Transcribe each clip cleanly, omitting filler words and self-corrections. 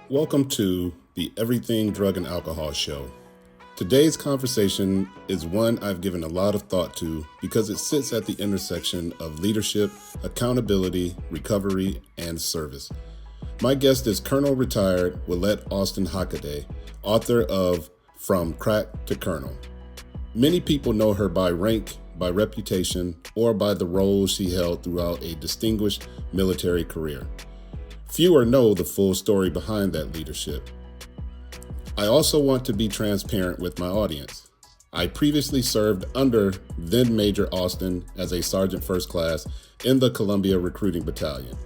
Welcome to the Everything Drug and Alcohol Show. Today's conversation is one I've given a lot of thought to because it sits at the intersection of leadership, accountability, recovery, and service. My guest is Colonel Retired Willette Alston-Hockaday, author of From Crack to Colonel. Many people know her by rank, by reputation, or by the roles she held throughout a distinguished military career. Fewer know the full story behind that leadership. I also want to be transparent with my audience. I previously served under then Major Alston as a Sergeant First Class in the Columbia Recruiting Battalion.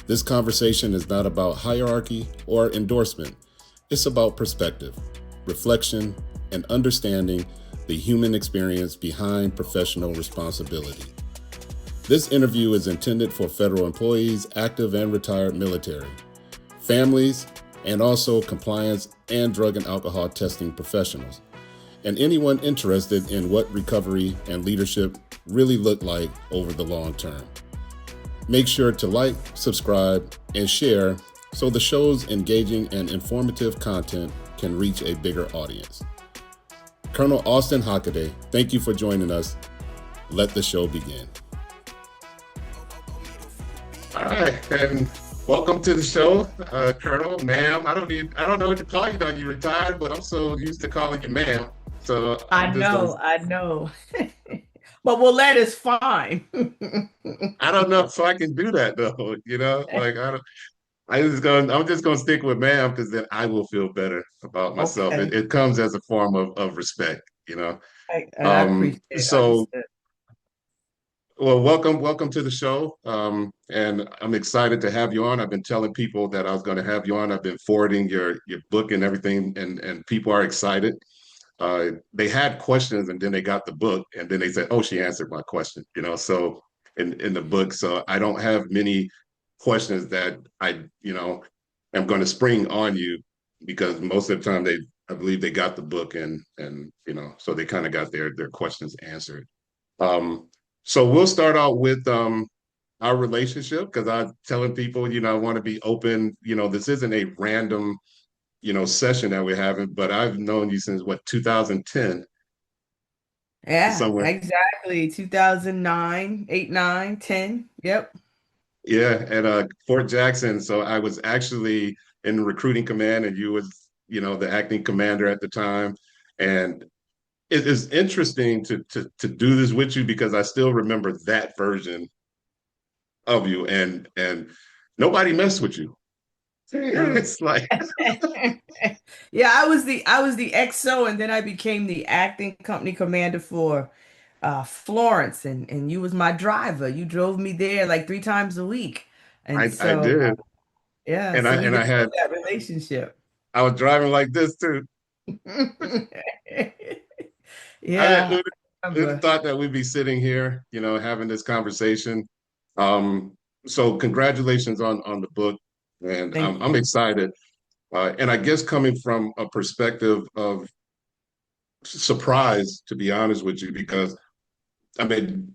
This conversation is not about hierarchy or endorsement. It's about perspective, reflection, and understanding the human experience behind professional responsibility. This interview is intended for federal employees, active and retired military, families, and also compliance and drug and alcohol testing professionals, and anyone interested in what recovery and leadership really look like over the long term. Make sure to like, subscribe, and share so the show's engaging and informative content can reach a bigger audience. Colonel Alston-Hockaday, thank you for joining us. Let the show begin. All right, and welcome to the show, Colonel, ma'am. I don't know what to call you now. You retired, but I'm so used to calling you ma'am. So I know. But Willette is fine. I don't know, so I can do that though. Like I'm just gonna stick with ma'am because then I will feel better about myself. Okay. It comes as a form of respect. And I appreciate it. So Understood. well, welcome to the show. And I'm excited to have you on. I've been telling people that I was going to have you on. I've been forwarding your book and everything, and people are excited. They had questions, and then they got the book, and then they said, "Oh, she answered my question." So in the book, so I don't have many questions that am going to spring on you because most of the time I believe they got the book and so they kind of got their questions answered. Um, so we'll start out with our relationship because I'm telling people, I want to be open. This isn't a random, session that we're having, but I've known you since what, 2010, Yeah, somewhere. exactly. 2009, 8, 9, 10. Yep. Yeah, at Fort Jackson. So I was actually in the recruiting command, and you was, the acting commander at the time. And it is interesting to do this with you because I still remember that version of you, and nobody messed with you. Oh. It's like Yeah, I was the XO, and then I became the acting company commander for Florence, and you was my driver. You drove me there like 3 times a week. And I so did, yeah, and so we I developed that relationship. I was driving like this too. Yeah, Who'd I have remember. thought that we'd be sitting here, having this conversation. Um, so congratulations on the book, and Thank I'm you. excited. And I guess coming from a perspective of surprise, to be honest with you, because I mean,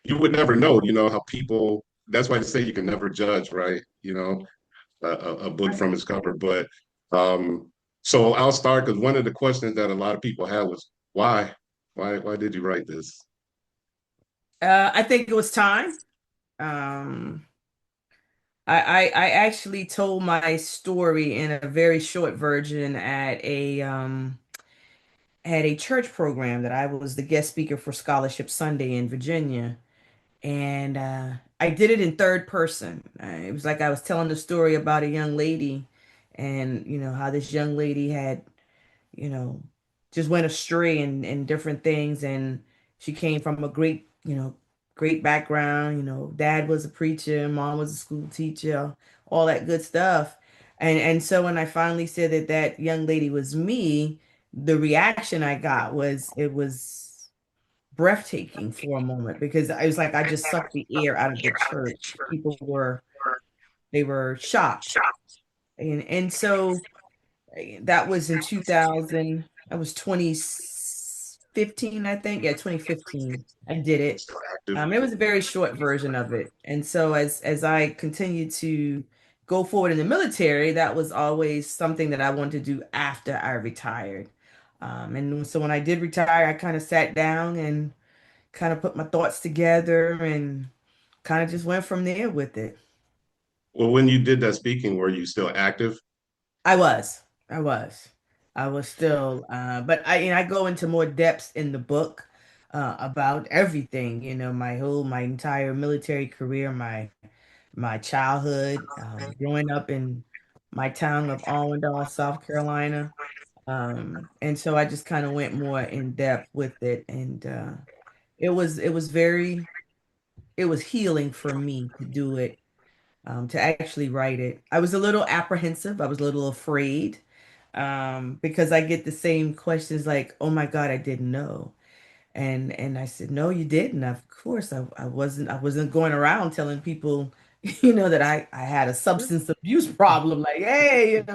you would never know, how people. That's why they say you can never judge, right? A book Right. from its cover. But so I'll start because one of the questions that a lot of people had was why, why did you write this? I think it was time. Um, I actually told my story in a very short version at a church program that I was the guest speaker for Scholarship Sunday in Virginia. And I did it in third person. It was like I was telling the story about a young lady, and how this young lady had, you know, just went astray in different things, and she came from a great background. Dad was a preacher, mom was a school teacher, all that good stuff. And so when I finally said that that young lady was me, the reaction I got was it was breathtaking for a moment because I was like I just sucked the air out of the church. People were they were shocked. And so that was in 2000. That was 2015, I think. Yeah, 2015. I did it. So active. It was a very short version of it. And so as I continued to go forward in the military, that was always something that I wanted to do after I retired. And so when I did retire, I kind of sat down and kind of put my thoughts together and kind of just went from there with it. Well, when you did that speaking, were you still active? I was, I was, I was still, but I go into more depths in the book about everything, my entire military career, my childhood, growing up in my town of Allendale, South Carolina. And so I just kind of went more in depth with it, and it was healing for me to do it, to actually write it. I was a little apprehensive. I was a little afraid, because I get the same questions like, "Oh my God, I didn't know." And I said, "No, you didn't. Of course, I wasn't going around telling people, that I had a substance abuse problem. Like, hey,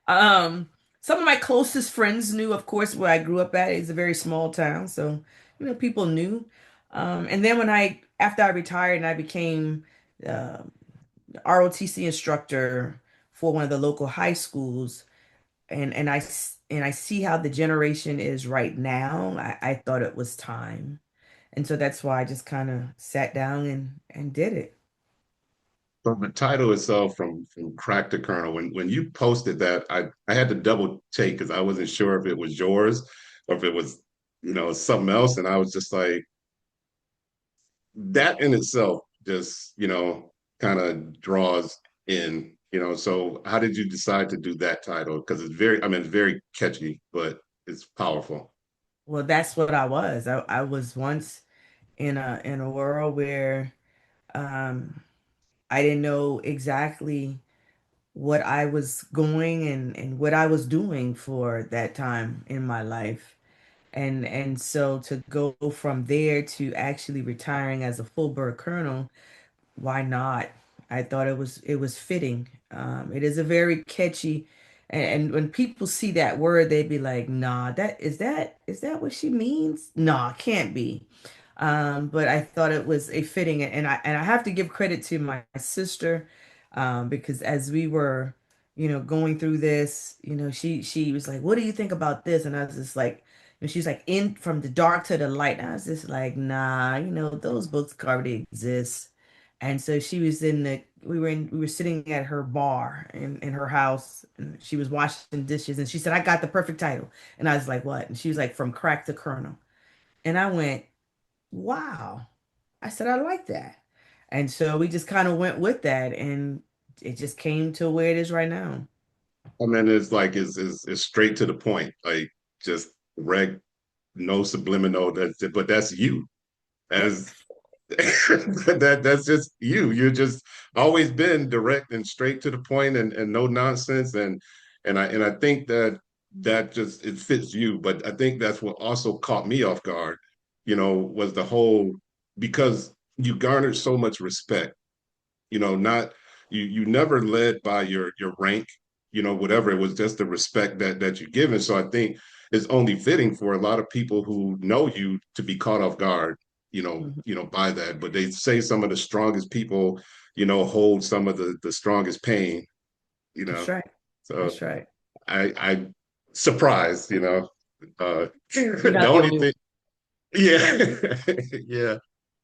Um, some of my closest friends knew, of course, where I grew up at. It's a very small town, so people knew. And then after I retired and I became uh, ROTC instructor for one of the local high schools, and I see how the generation is right now, I thought it was time. And so that's why I just kind of sat down and did it. So the title itself, from crack to kernel. When you posted that, I had to double take because I wasn't sure if it was yours or if it was, something else. And I was just like, that in itself just, kind of draws in, So how did you decide to do that title? Because it's very catchy, but it's powerful. Well, that's what I was. I was once in a world where um I didn't know exactly what I was going and what I was doing for that time in my life. And so to go from there to actually retiring as a full bird colonel, why not? I thought it was fitting. It is a very catchy, and when people see that word, they'd be like, "Nah, that what she means? Nah, can't be." But I thought it was a fitting, and I have to give credit to my sister, because as we were, going through this, she was like, "What do you think about this?" And I was just like, and she's like, "In from the dark to the light." And I was just like, "Nah, those books already exist." And so she was we were sitting at her bar in her house, and she was washing dishes, and she said, "I got the perfect title." And I was like, "What?" And she was like, "From Crack to Kernel." And I went, "Wow." I said, "I like that." And so we just kind of went with that, and it just came to where it is right now. I mean, it's like it's straight to the point, like just reg, no subliminal. But that's you. As that's just you. You're just always been direct and straight to the point and no nonsense. And I think that just it fits you. But I think that's what also caught me off guard, was the whole because you garnered so much respect, not you never led by your rank, whatever. It was just the respect that you give. And so I think it's only fitting for a lot of people who know you to be caught off guard, Mhm. by that. But they say some of the strongest people, hold some of the strongest pain, you That's know. right. So That's right. I surprised, You're the not the only only one. thing, yeah, yeah.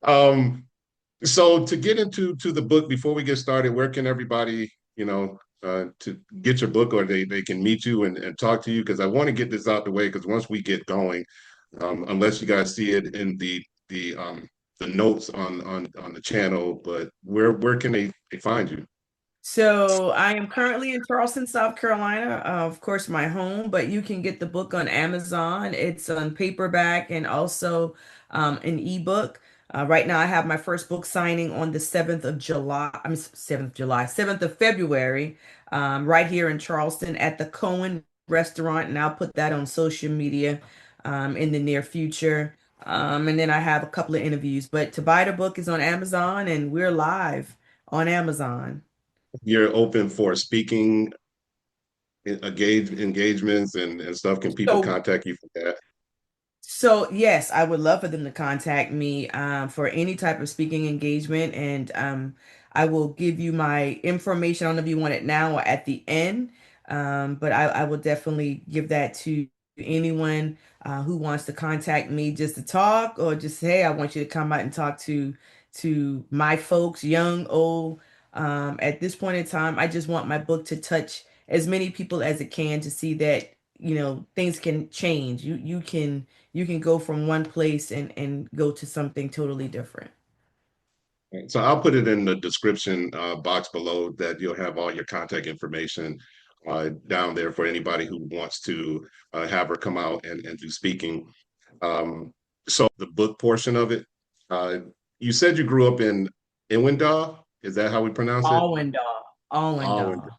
Um, so to get into the book before we get started, where can everybody, to get your book or they can meet you and talk to you? Because I want to get this out the way because once we get going, unless you guys see it in the notes on the channel, but where can they find you? So I am currently in Charleston, South Carolina, of course, my home, but you can get the book on Amazon. It's on paperback and also an ebook. Right now, I have my first book signing on the 7th of July. I'm 7th July, 7th of February, right here in Charleston at the Cohen Restaurant, and I'll put that on social media in the near future. And then I have a couple of interviews, but to buy the book is on Amazon, and we're live on Amazon. You're open for speaking engagements and stuff. Can people So, contact you for that? so yes, I would love for them to contact me for any type of speaking engagement, and I will give you my information. I don't know if you want it now or at the end, but I will definitely give that to anyone who wants to contact me just to talk or just say, hey, I want you to come out and talk to my folks, young, old. At this point in time, I just want my book to touch as many people as it can to see that, things can change. You can go from one place and go to something totally different. So I'll put it in the description box below that you'll have all your contact information down there for anybody who wants to have her come out and do speaking. So the book portion of it, uh, you said you grew up in Inwendaw. Is that how we pronounce it? Allendale. Alwyn, Allendale.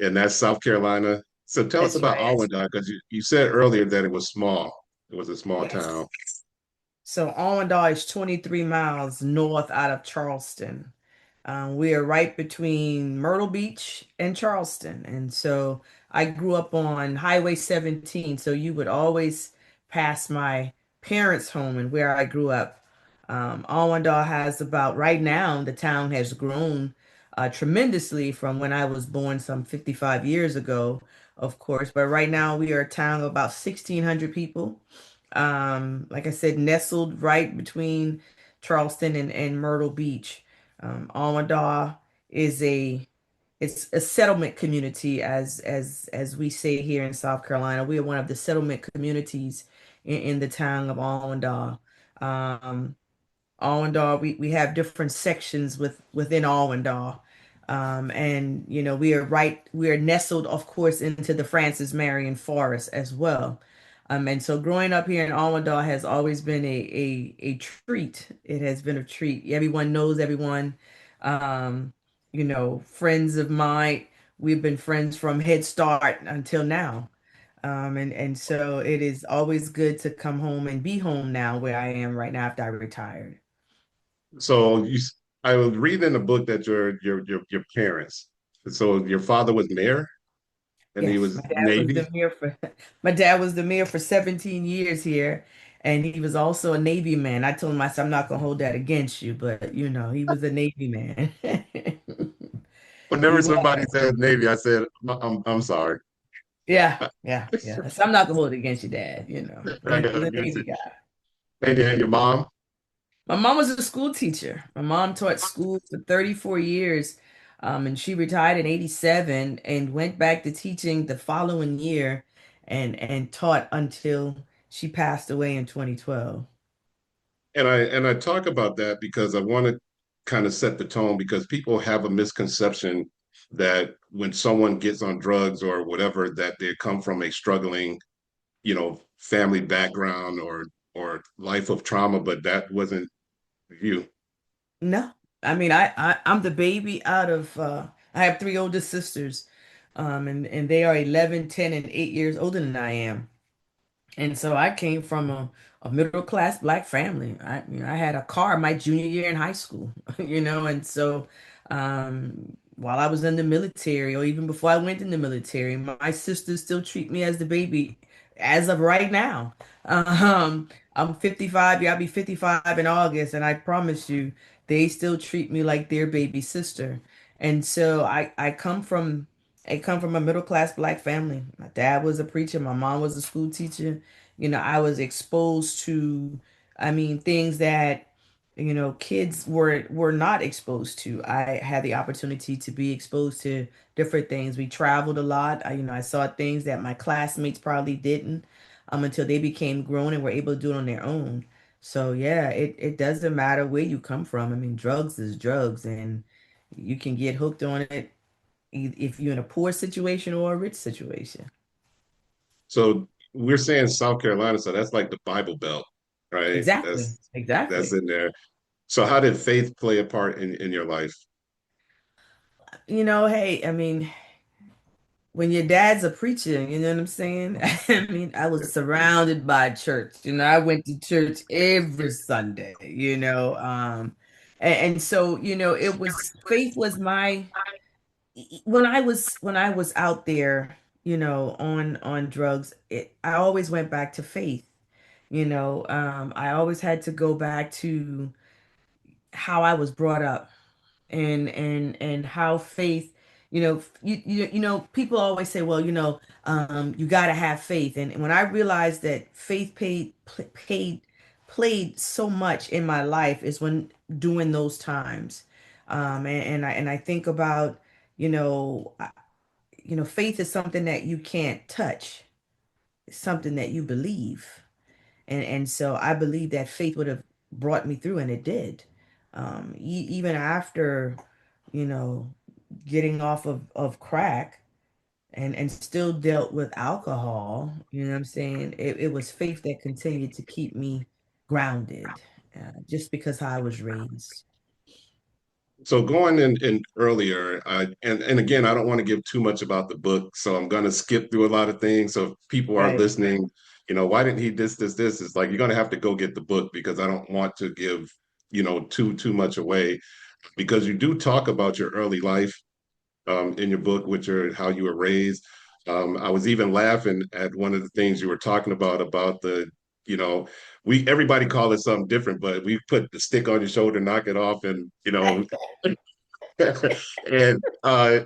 and that's South Carolina. So tell us That's about right. Alwyn, because you said earlier that it was small. It was a small town. Yes. So Allendale is 23 miles north out of Charleston. We are right between Myrtle Beach and Charleston. And so I grew up on Highway 17. So you would always pass my parents' home and where I grew up. Allendale has about, right now, the town has grown tremendously from when I was born some 55 years ago, of course. But right now we are a town of about 1,600 people. Like I said, nestled right between Charleston and Myrtle Beach. Almadaw is it's a settlement community as we say here in South Carolina. We are one of the settlement communities in the town of Almadaw. Um, Allendale, we have different sections within Allendale. And we are nestled, of course, into the Francis Marion Forest as well. And so growing up here in Allendale has always been a treat. It has been a treat. Everyone knows everyone. Um, friends of mine, we've been friends from Head Start until now. And so it is always good to come home and be home now where I am right now after I retired. So I was reading in the book that your parents. So your father was mayor and he Yes, was Navy. my dad was the mayor for 17 years here, and he was also a Navy man. I told him I said I'm not gonna hold that against you, but he was a Navy man. Whenever He was. somebody said Navy, I said I'm sorry. Yeah, yeah, yeah. So I'm not gonna hold it against your dad, but I he was gotta a get Navy you. guy. And your mom. My mom was a school teacher. My mom taught school for 34 years, and she retired in 87 and went back to teaching the following year and taught until she passed away in 2012. And I talk about that because I want to kind of set the tone because people have a misconception that when someone gets on drugs or whatever, that they come from a struggling, family background or life of trauma, but that wasn't you. No, I mean I'm the baby out of I have three older sisters, and they are 11, 10, and 8 years older than I am. And so I came from a middle class black family. I had a car my junior year in high school, and so while I was in the military, or even before I went in the military, my sisters still treat me as the baby as of right now. I'm 55, yeah, I'll be 55 in August, and I promise you, they still treat me like their baby sister. And so I come from a middle class black family. My dad was a preacher, my mom was a school teacher. I was exposed to, I mean, things that, kids were not exposed to. I had the opportunity to be exposed to different things. We traveled a lot. I saw things that my classmates probably didn't, until they became grown and were able to do it on their own. So yeah, it doesn't matter where you come from. I mean, drugs is drugs, and you can get hooked on it if you're in a poor situation or a rich situation. So we're saying South Carolina, so that's like the Bible Belt, right? Exactly. That's Exactly. in there. So how did faith play a part in your life? Hey, I mean, when your dad's a preacher, you know what I'm saying? I mean, I was surrounded by church. I went to church every Sunday, and so, it was faith was my when I was out there, on drugs, I always went back to faith. I always had to go back to how I was brought up. and how faith, people always say, well, you got to have faith. And when I realized that faith played so much in my life is when during those times. And I think about, you know, I- faith is something that you can't touch. It's something that you believe. And so I believe that faith would have brought me through, and it did. Even after, you know, getting off of crack and still dealt with alcohol, you know what I'm saying? It was faith that continued to keep me grounded, just because how I was raised. So going in earlier, and again, I don't want to give too much about the book, so I'm going to skip through a lot of things. So if people are Right. listening, why didn't he this? It's like you're going to have to go get the book because I don't want to give, too much away because you do talk about your early life in your book, which are how you were raised. I was even laughing at one of the things you were talking about the, you know, we everybody call it something different, but we put the stick on your shoulder, knock it off, and and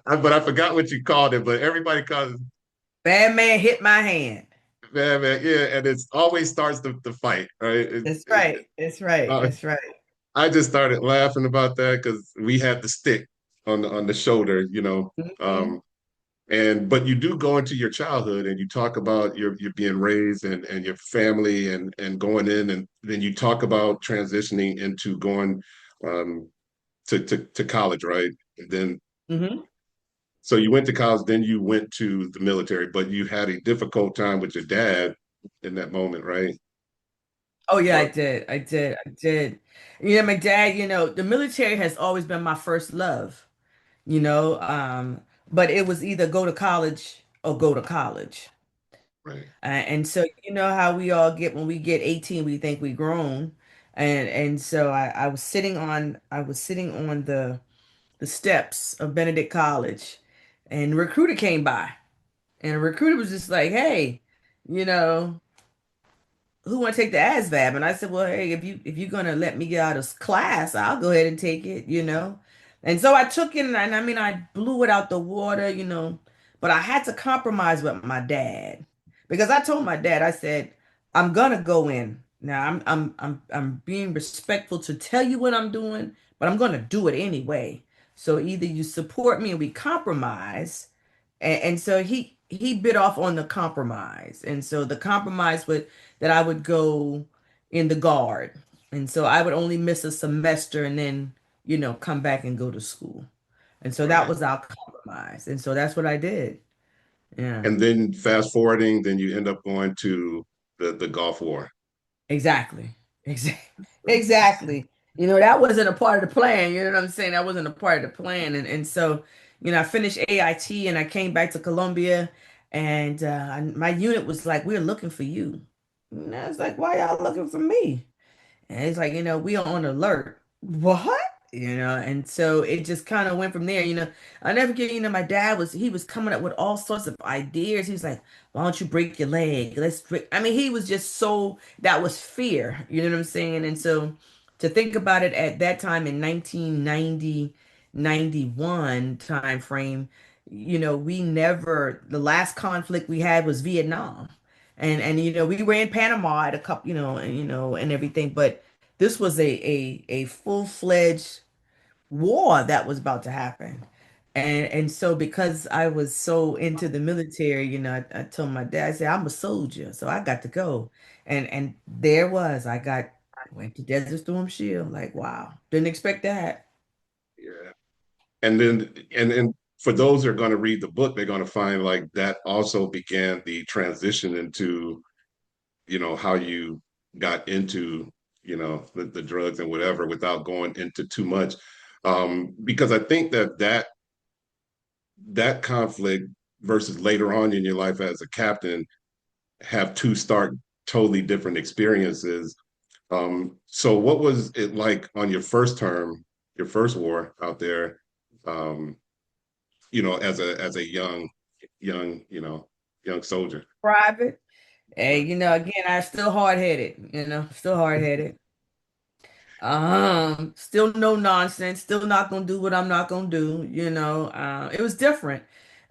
but I forgot what you called it, but everybody calls it Bad man hit my hand. man, yeah, and it always starts the fight, right? That's right. That's right. Uh, That's right. I just started laughing about that because we had the stick on the shoulder, Mhm. um, and but you do go into your childhood and you talk about your being raised and your family and going in and then you talk about transitioning into going um, to college, right? And then Mhm. so you went to college, then you went to the military, but you had a difficult time with your dad in that moment, right? Oh yeah, I Or did. I did. I did. My dad, the military has always been my first love, you know, um, but it was either go to college or go to college. right, And so you know how we all get when we get 18, we think we grown. And so I was sitting on the steps of Benedict College, and a recruiter came by, and a recruiter was just like, "Hey, you know." who want to take the ASVAB? And I said, well, hey, if you're gonna let me get out of class, I'll go ahead and take it. And so I took it, and I mean, I blew it out the water. But I had to compromise with my dad because I told my dad, I said, I'm gonna go in. Now I'm being respectful to tell you what I'm doing, but I'm gonna do it anyway. So either you support me and we compromise, and so he bit off on the compromise. And so the compromise would that I would go in the guard. And so I would only miss a semester and then, come back and go to school. And so that right. was our compromise. And so that's what I did. Yeah. And then fast forwarding, then you end up going to the Gulf War. Exactly. Exactly. Exactly. That wasn't a part of the plan. You know what I'm saying? That wasn't a part of the plan. And so, I finished AIT and I came back to Columbia, and my unit was like, we're looking for you. And I was like, why y'all looking for me? And it's like, we are on alert. What? And so it just kind of went from there. I never forget, my dad he was coming up with all sorts of ideas. He was like, why don't you break your leg? Let's break. I mean, he was just that was fear. You know what I'm saying? And so to think about it at that time in 1990, 91 time frame, the last conflict we had was Vietnam. And we were in Panama at a couple, and everything, but this was a full-fledged war that was about to happen. And so because I was so into the military, I told my dad, I said, I'm a soldier, so I got to go. And there was, went to Desert Storm Shield. Like, wow, didn't expect that. Yeah. And then and for those who are going to read the book, they're going to find like that also began the transition into, how you got into, the drugs and whatever without going into too much. Because I think that conflict versus later on in your life as a captain have two start totally different experiences. So what was it like on your first term, your first war out there? Um, as a young, young soldier. Private. Hey, again, I still hard-headed, still hard-headed. Still no nonsense, still not gonna do what I'm not gonna do, it was different.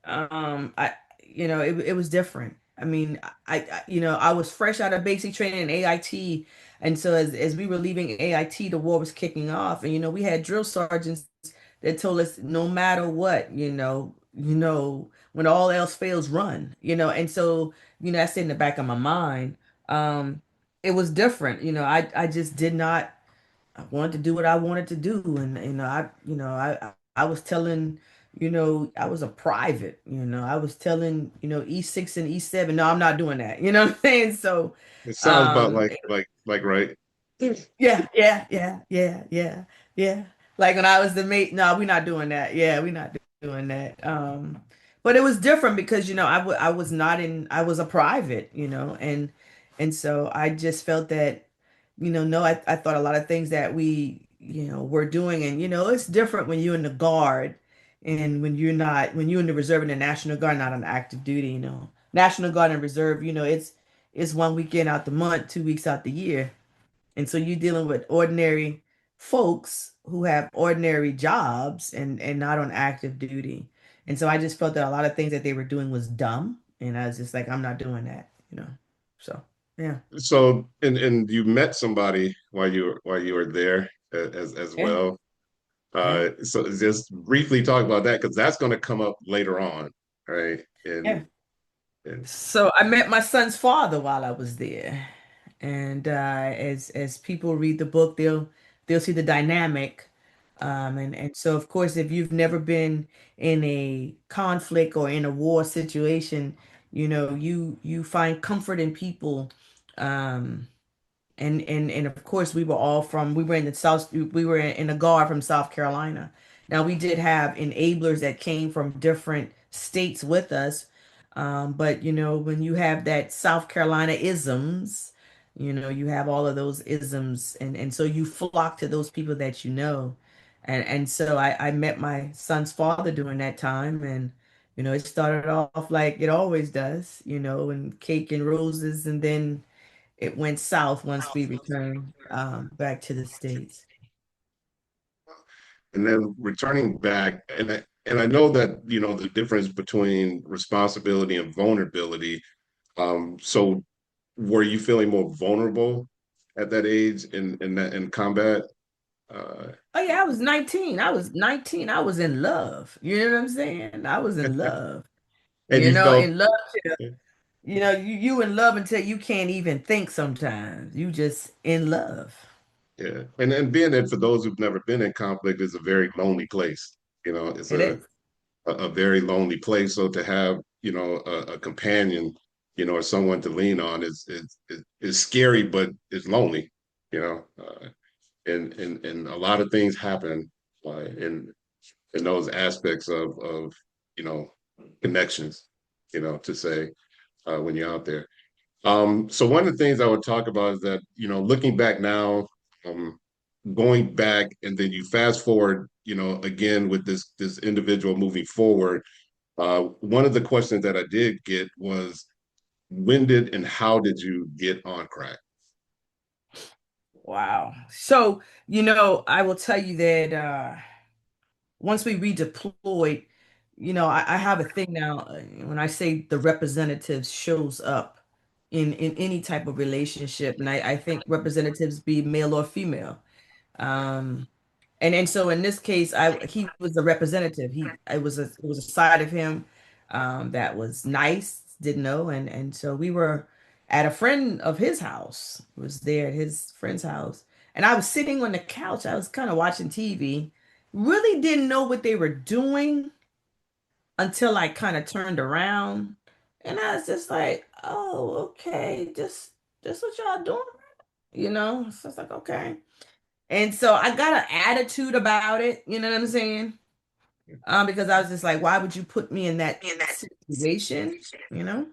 It was different. I mean, I was fresh out of basic training in AIT, and so as we were leaving AIT, the war was kicking off, and we had drill sergeants that told us no matter what, when all else fails, run, and so that's in the back of my mind. Um, it was different, I just did not. I wanted to do what I wanted to do, and I was telling, I was a private, I was telling, E6 and E7, no, I'm not doing that. You know what I'm saying? So, It sounds about um, like right. yeah, yeah, yeah, yeah, yeah, yeah. Like when I was the mate, no, we're not doing that. Yeah, we're not doing that. But it was different because I was not in, I was a private, and so I just felt that, no, I thought a lot of things that we, were doing, and it's different when you're in the guard and when you're not, when you're in the reserve and the National Guard, not on active duty, National Guard and Reserve, it's one weekend out the month, 2 weeks out the year. And so you're dealing with ordinary folks who have ordinary jobs and not on active duty. And so I just felt that a lot of things that they were doing was dumb. And I was just like, I'm not doing that. So, yeah. So, and you met somebody while you were there as Yeah. well. Yeah. So just briefly talk about that because that's going to come up later on, right? Yeah. And So I met my son's father while I was there. And as people read the book, they'll see the dynamic. And so of course, if you've never been in a conflict or in a war situation, you find comfort in people. Um, and of course we were in the South, we were in a guard from South Carolina. Now we did have enablers that came from different states with us, but when you have that South Carolina isms, you have all of those isms, and so you flock to those people that and so I met my son's father during that time, and it started off like it always does, and cake and roses, and then it went south once we returned back to the States. then returning back, and I know that the difference between responsibility and vulnerability. So were you feeling more vulnerable at that age in combat? Uh, Oh yeah, I was 19. I was 19. I was in love. You know what I'm saying? I was in love. and you felt In love. You in love until you can't even think sometimes. You just in love. yeah, and being that for those who've never been in conflict is a very lonely place. It's It is. a very lonely place. So to have a companion, or someone to lean on is scary, but it's lonely. You know, and a lot of things happen in those aspects of you know connections. To say when you're out there. So one of the things I would talk about is that, looking back now, um, going back, and then you fast forward, again with this individual moving forward. One of the questions that I did get was, when did and how did you get on crack? Wow. So, I will tell you that once we redeployed, I have a thing now, when I say the representative shows up in any type of relationship, and I think representatives be male or female. Um, and so in this case, he was a representative. It was a side of him that was nice, didn't know, and so we were at a friend of his house. Was there at his friend's house, and I was sitting on the couch. I was kind of watching TV. Really didn't know what they were doing until I kind of turned around, and I was just like, "Oh, okay, just what y'all doing?" So it's like, okay. And so I got an attitude about it, you know what I'm saying? Because I was just like, why would you put me in that situation? You know?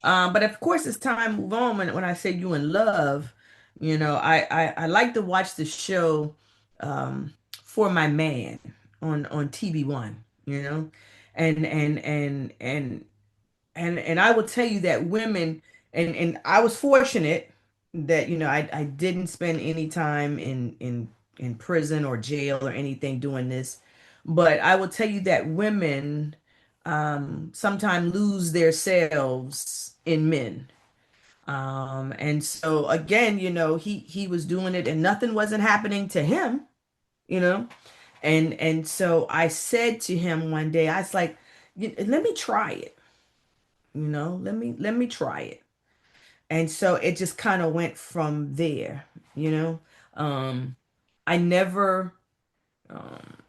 But of course, as time move on, when I say you in love, I like to watch the show For My Man on TV1, and and I will tell you that women, and I was fortunate. that, I didn't spend any time in prison or jail or anything doing this. But I will tell you that women sometimes lose their selves in men. And so again, he was doing it and nothing wasn't happening to him, you know. And so I said to him one day, I was like, Let me try it, let me try it." And so it just kind of went from there, you know. Um, I never,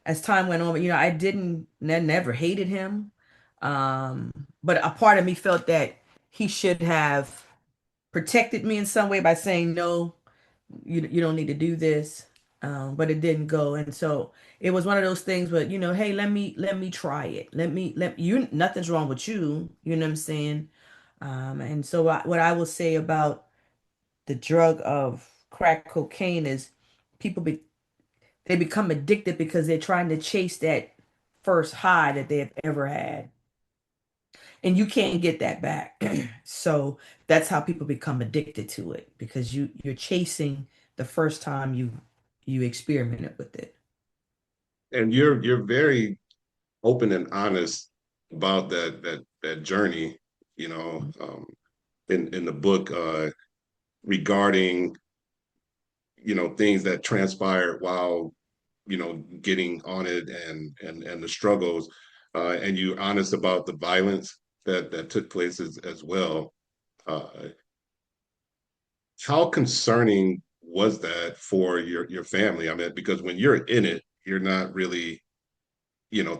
as time went on, I didn't, never hated him. But a part of me felt that he should have protected me in some way by saying, no, you don't need to do this. But it didn't go. And so it was one of those things where, hey, let me try it. Let you, nothing's wrong with you. You know what I'm saying? And so what I will say about the drug of crack cocaine is people they become addicted because they're trying to chase that first high that they've ever had. And you can't get that back. So that's how people become addicted to it because you're chasing the first time you experimented with it. And you're very open and honest about that journey, you know, in the book regarding things that transpired while getting on it and the struggles, and you're honest about the violence that took place as well. Uh, how concerning was that for your family? I mean, because when you're in it, you're not really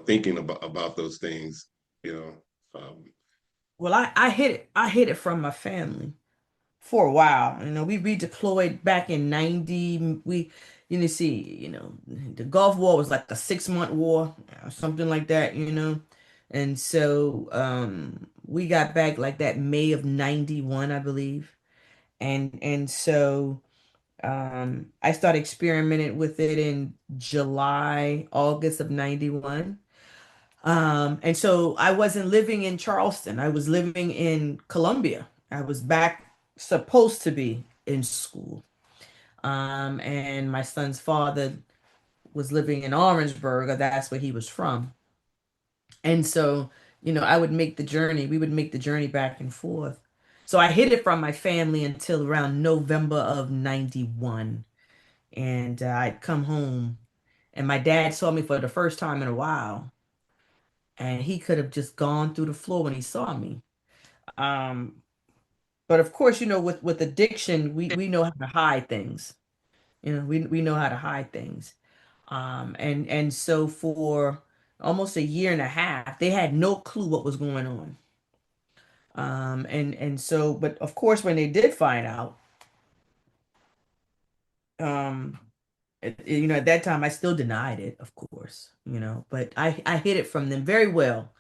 thinking about those things, you know. Well, I hid it from my family for a while. We redeployed back in 90. See, the Gulf War was like a 6-month war or something like that. And so we got back like that May of 91, I believe. And so I started experimenting with it in July, August of 91. And so I wasn't living in Charleston. I was living in Columbia. I was back supposed to be in school. And my son's father was living in Orangeburg, or that's where he was from. And so, I would make the journey. We would make the journey back and forth. So I hid it from my family until around November of 91. And I'd come home, and my dad saw me for the first time in a while. And he could have just gone through the floor when he saw me. Um, but of course, with addiction, we know how to hide things. We know how to hide things. And so for almost a year and a half, they had no clue what was going on. And so, but of course, when they did find out, um, at that time, I still denied it, of course, but I hid it from them very well.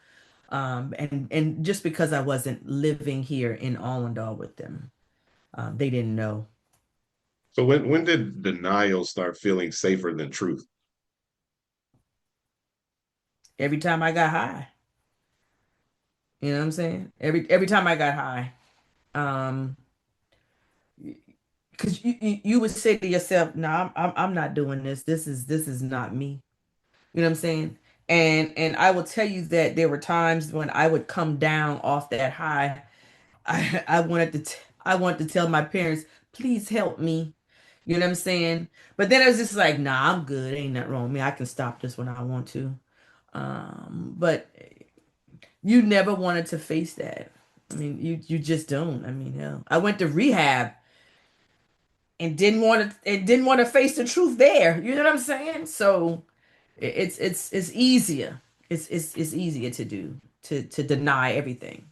And just because I wasn't living here in Allendale with them, they didn't know. So when did denial start feeling safer than truth? Every time I got high, you know what I'm saying? Every time I got high, um, because you would say to yourself, "No, I'm not doing this. This is not me." You know what I'm saying? And I will tell you that there were times when I would come down off that high. I wanted to tell my parents, "Please help me." You know what I'm saying? But then it was just like, "Nah, I'm good. Ain't nothing wrong with me. I can stop this when I want to." But you never wanted to face that. I mean, you just don't. I mean, hell, I went to rehab and didn't want to face the truth there. You know what I'm saying? So it's easier. It's easier to do to deny everything.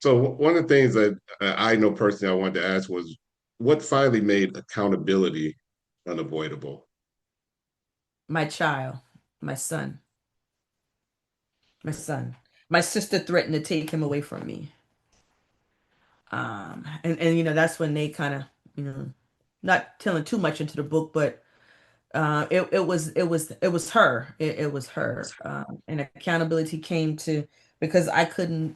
So one of the things that I know personally I wanted to ask was what finally made accountability unavoidable? My child, my son, my son. My sister threatened to take him away from me. And that's when they kind of, you know, not telling too much into the book, but it was her. It was her. And accountability came to because I couldn't.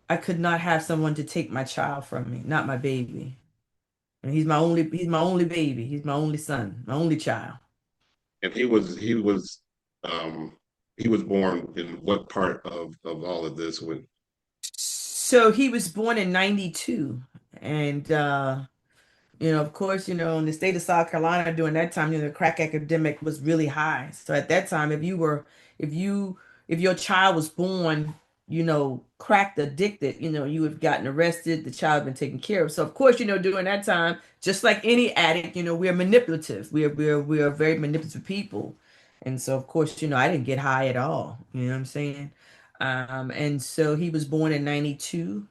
I could not have someone to take my child from me, not my baby. And he's my only baby. He's my only son, my only child. And um he was born in what part of all of this when So he was born in 92. And of course, in the state of South Carolina during that time, the crack epidemic was really high. So at that time, if you, if your child was born, crack addicted, you would have gotten arrested, the child had been taken care of. So of course, during that time, just like any addict, we're manipulative. We are very manipulative people. And so of course, I didn't get high at all. You know what I'm saying? And so he was born in 92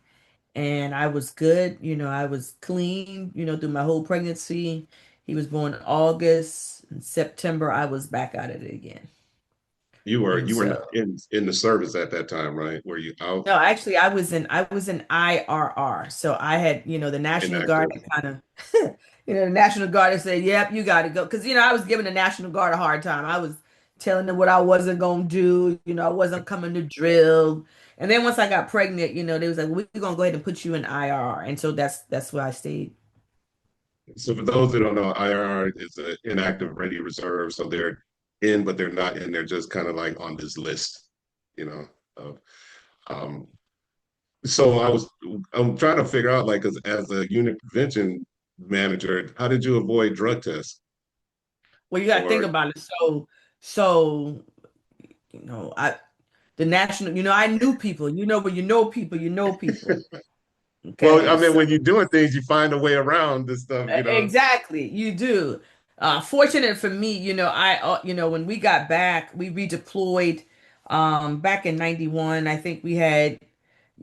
and I was good. I was clean, through my whole pregnancy. He was born in August. In September, I was back out at it again. And you were not so, in the service at that time, right? Were you out no, actually, I was in IRR. So I had, the National Guard inactive? kind of, the National Guard said, "Yep, you got to go," because I was giving the National Guard a hard time. I was telling them what I wasn't gonna do. I wasn't coming to drill. And then once I got pregnant, they was like, "We're gonna go ahead and put you in IRR," and so that's where I stayed. So for those who don't know, IRR is an inactive ready reserve. So they're in, but they're not in. They're just kind of like on this list, you know. Of, um, so I'm trying to figure out, like, as a unit prevention manager, how did you avoid drug tests? Well, you got to think Or about it. So I the national, I knew people. When you know people, you know people. well, I Okay, mean, so when you're doing things, you find a way around this stuff, you know. exactly, you do. Fortunate for me, when we got back, we redeployed back in 91. I think we had,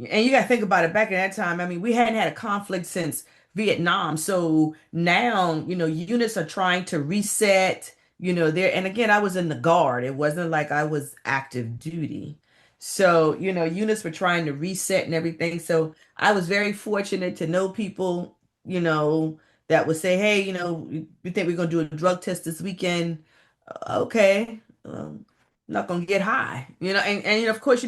and you got to think about it, back in that time, I mean, we hadn't had a conflict since Vietnam. So now, units are trying to reset, there. And again, I was in the guard. It wasn't like I was active duty. So, units were trying to reset and everything. So I was very fortunate to know people, you know, that would say, "Hey, we think we're gonna do a drug test this weekend." Okay, not gonna get high, and of course,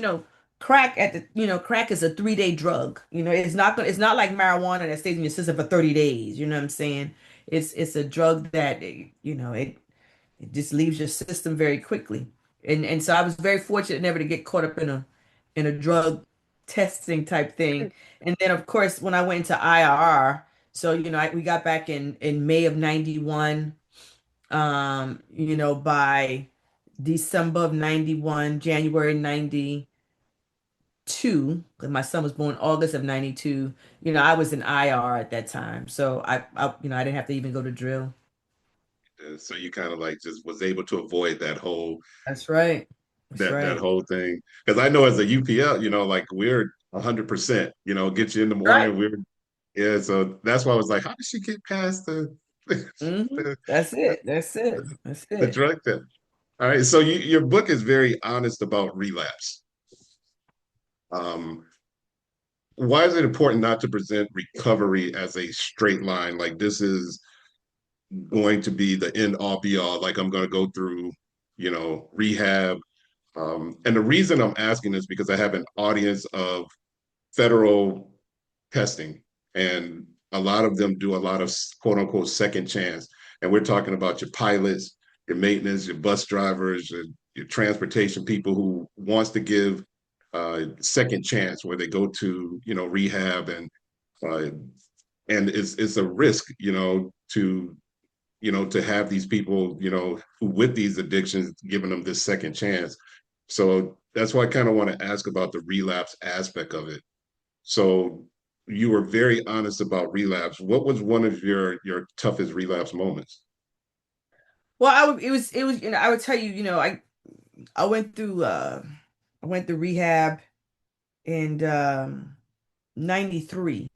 crack is a 3-day drug. It's not like marijuana that stays in your system for 30 days. You know what I'm saying? It's a drug that it just leaves your system very quickly. And so I was very fortunate never to get caught up in a drug testing type thing. And then of course when I went into IRR, so we got back in May of 91. By December of 91, January 92, because my son was born August of 92, I was in IR at that time. So I didn't have to even go to drill. So you kind of like just was able to avoid that whole That's right. That's that right. whole thing. Because I know as a UPL, like we're 100%, get you in the Right. morning. Yeah. So that's why I was like, how did she get past the the, That's it. That's it. That's the it. drug test? All right. So your book is very honest about relapse. Um, why is it important not to present recovery as a straight line? Like this is going to be the end all be all. Like I'm going to go through, rehab. And the reason I'm asking is because I have an audience of federal testing, and a lot of them do a lot of quote unquote second chance. And we're talking about your pilots, your maintenance, your bus drivers, your transportation people who wants to give second chance where they go to rehab uh, and it's a risk to have these people who with these addictions giving them this second chance. So that's why I kind of want to ask about the relapse aspect of it. So you were very honest about relapse. What was one of your toughest relapse moments? Well, it was I would tell you, I went through rehab in 93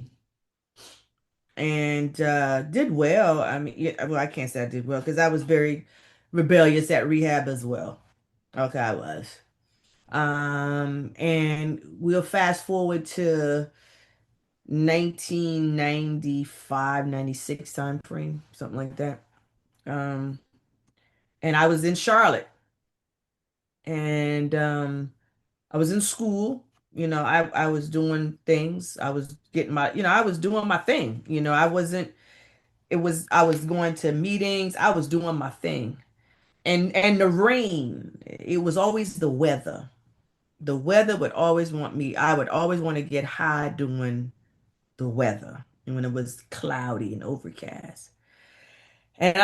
and did well. I mean, yeah, well, I can't say I did well because I was very rebellious at rehab as well. Okay, I was. And we'll fast forward to 1995, 96 time frame, something like that. Um, and I was in Charlotte and I was in school, I was doing things. I was getting I was doing my thing. I wasn't, I was going to meetings. I was doing my thing. And the rain, it was always the weather. The weather would always want me. I would always want to get high doing the weather and when it was cloudy and overcast. And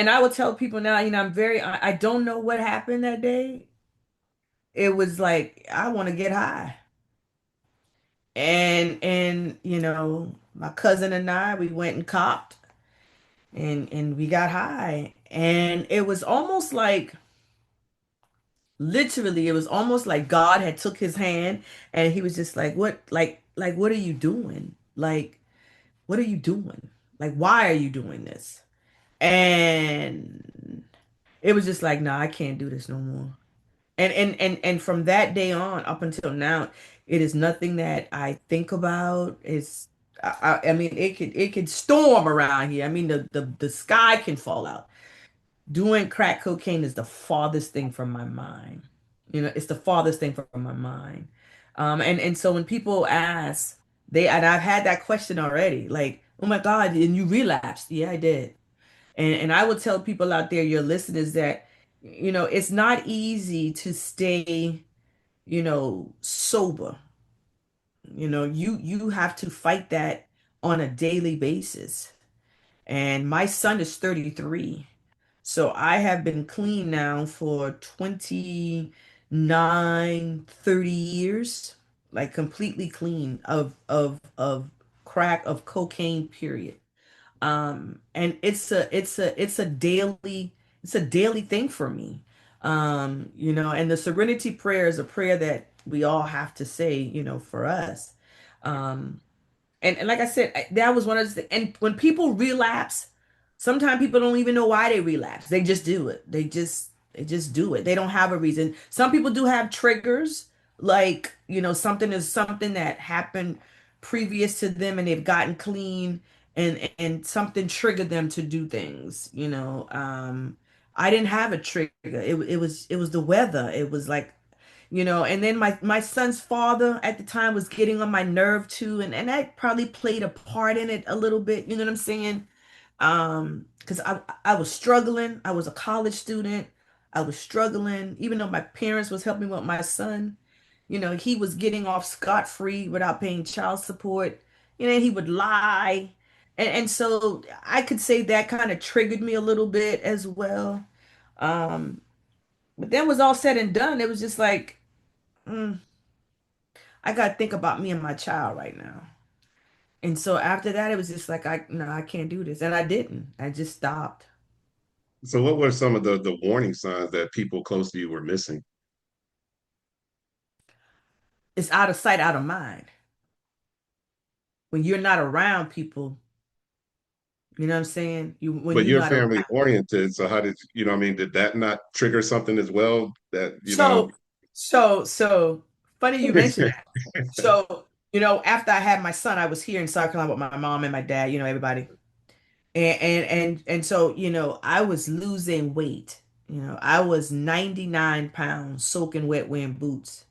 I would tell people now, I don't know what happened that day. It was like I want to get high. And my cousin and I, we went and copped and we got high. And it was almost like literally it was almost like God had took his hand and he was just like, what, like what are you doing? Like, what are you doing? Like, why are you doing this? And it was just like, nah, I can't do this no more. And from that day on up until now, it is nothing that I think about. I mean, it could storm around here. I mean, the sky can fall out. Doing crack cocaine is the farthest thing from my mind. It's the farthest thing from my mind. And so when people ask, and I've had that question already, like, oh my God, and you relapsed? Yeah, I did. And I would tell people out there, your listeners, that it's not easy to stay sober. You have to fight that on a daily basis. And my son is 33. So I have been clean now for 29, 30 years, like completely clean of crack, of cocaine, period. And it's a daily thing for me. And the serenity prayer is a prayer that we all have to say, for us. Um, and like I said, that was one of the, and when people relapse, sometimes people don't even know why they relapse. They just do it. They just do it. They don't have a reason. Some people do have triggers, like, something is something that happened previous to them and they've gotten clean and something triggered them to do things. I didn't have a trigger. It was the weather. It was like, and then my son's father at the time was getting on my nerve too, and that probably played a part in it a little bit, you know what I'm saying? Because I was struggling. I was a college student. I was struggling, even though my parents was helping with my son. He was getting off scot-free without paying child support. He would lie. And so I could say that kind of triggered me a little bit as well. Um, but then was all said and done, it was just like, mm, I got to think about me and my child right now. And so after that, it was just like, no, I can't do this. And I didn't. I just stopped. So, what were some of the warning signs that people close to you were missing? It's out of sight, out of mind. When you're not around people, you know what I'm saying? When But you're you're not around. family oriented, so how did you know? I mean, did that not trigger something as well? That So, so funny you mentioned that. So, after I had my son, I was here in South Carolina with my mom and my dad, everybody. And so, I was losing weight. I was 99 pounds soaking wet wearing boots.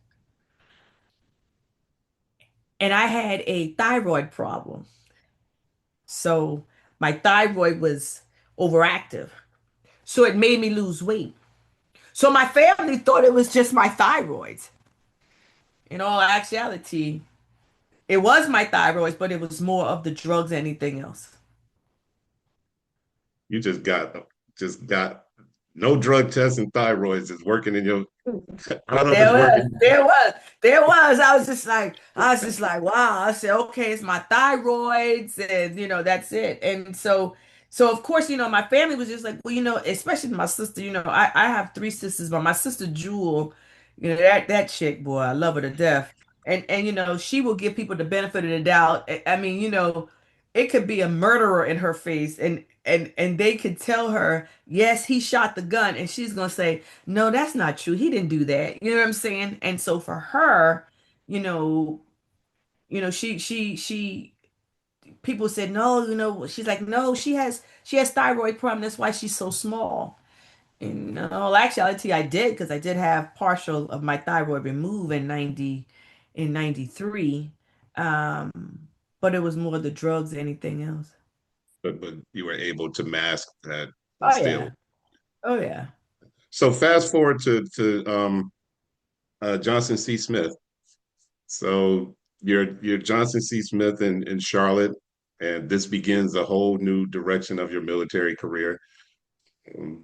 And I had a thyroid problem. So my thyroid was overactive. So it made me lose weight. So my family thought it was just my thyroid. In all actuality, it was my thyroid, but it was more of the drugs than anything else. you just got no drug tests and thyroids is working in your. I don't know if There it's was, working. there was, there was. I was just like, wow. I said, okay, it's my thyroids, and that's it. And so of course, my family was just like, well, especially my sister. I have three sisters, but my sister Jewel, that chick, boy, I love her to death. And she will give people the benefit of the doubt. I mean, it could be a murderer in her face, and they could tell her, yes, he shot the gun, and she's gonna say, no, that's not true. He didn't do that. You know what I'm saying? And so for her, you know, she people said, no, she's like, no, she has thyroid problem. That's why she's so small. And actuality, I did, because I did have partial of my thyroid removed in in 93. Um, but it was more the drugs than anything else. but you were able to mask that Oh still. yeah. Oh yeah. So fast forward to Johnson C. Smith. So you're Johnson C. Smith in Charlotte, and this begins a whole new direction of your military career.